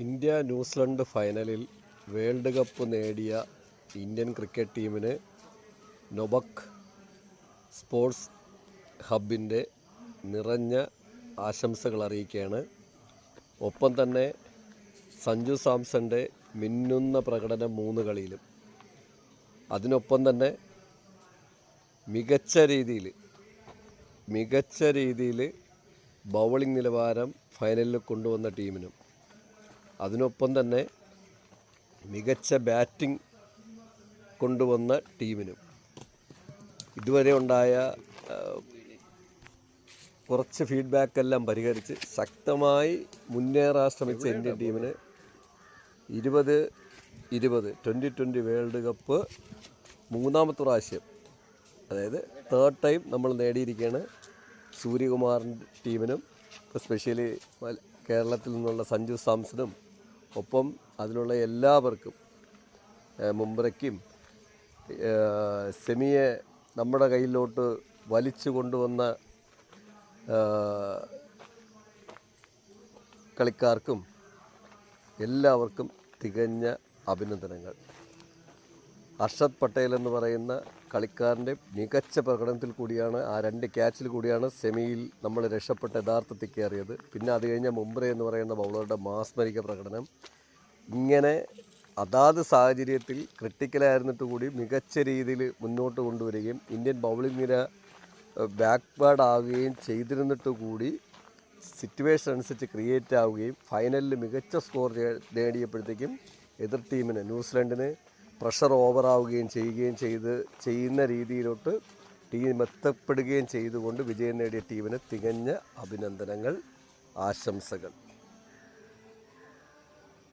India New Zealand ഫൈനലിൽ world cup നേടിയ Indian cricket ടീമിന് നൊബക് സ്പോർട്സ് ഹബിൻ്റെ നിറഞ്ഞ ആശംസകൾ അറിയിക്കുകയാണ്. ഒപ്പം തന്നെ സഞ്ജു സാംസൻ്റെ മിന്നുന്ന പ്രകടനം 3 കളിയിലും, അതിനൊപ്പം തന്നെ മികച്ച രീതിയിൽ ബൗളിംഗ് നിലവാരം ഫൈനലിൽ കൊണ്ടുവന്ന ടീമിനും, അതിനൊപ്പം തന്നെ മികച്ച ബാറ്റിംഗ് കൊണ്ടുവന്ന ടീമിനും ഇതുവരെ ഉണ്ടായ കുറച്ച് ഫീഡ്ബാക്കെല്ലാം പരിഹരിച്ച് ശക്തമായി മുന്നേറാൻ ശ്രമിച്ച ഇന്ത്യൻ ടീമിന് 2020 വേൾഡ് കപ്പ് 3ാമത്തെ പ്രാവശ്യം, അതായത് 3rd ടൈം നമ്മൾ നേടിയിരിക്കുകയാണ്. സൂര്യകുമാറിൻ്റെ ടീമിനും, സ്പെഷ്യലി കേരളത്തിൽ നിന്നുള്ള സഞ്ജു സാംസണും, ഒപ്പം അതിലുള്ള എല്ലാവർക്കും, മുംബ്രയ്ക്കും സെമിയെ നമ്മുടെ കയ്യിലോട്ട് വലിച്ചു കൊണ്ടുവന്ന കളിക്കാർക്കും എല്ലാവർക്കും തികഞ്ഞ അഭിനന്ദനങ്ങൾ. ഹർഷദ് പട്ടേൽ എന്ന് പറയുന്ന കളിക്കാരൻ്റെ മികച്ച പ്രകടനത്തിൽ കൂടിയാണ്, ആ 2 ക്യാച്ചിൽ കൂടിയാണ് സെമിയിൽ നമ്മൾ രക്ഷപ്പെട്ട യഥാർത്ഥത്തിൽ കയറിയത്. പിന്നെ അത് കഴിഞ്ഞ മുംബ്ര എന്ന് പറയുന്ന ബൗളറുടെ മാസ്മരിക പ്രകടനം. ഇങ്ങനെ അതാത് സാഹചര്യത്തിൽ ക്രിട്ടിക്കലായിരുന്നിട്ട് കൂടി മികച്ച രീതിയിൽ മുന്നോട്ട് കൊണ്ടുവരികയും ഇന്ത്യൻ ബൗളിംഗ് നിര ബാക്ക്വേർഡ് ആവുകയും ചെയ്തിരുന്നിട്ട് കൂടി സിറ്റുവേഷൻ അനുസരിച്ച് ക്രിയേറ്റ് ആവുകയും ഫൈനലിൽ മികച്ച സ്കോർ നേടിയപ്പോഴത്തേക്കും എതിർ ടീമിന്, ന്യൂസിലൻഡിന് പ്രഷർ ഓവറാവുകയും ചെയ്യുന്ന രീതിയിലോട്ട് ടീം എത്തപ്പെടുകയും ചെയ്തുകൊണ്ട് വിജയം നേടിയ ടീമിന് തികഞ്ഞ അഭിനന്ദനങ്ങൾ, ആശംസകൾ.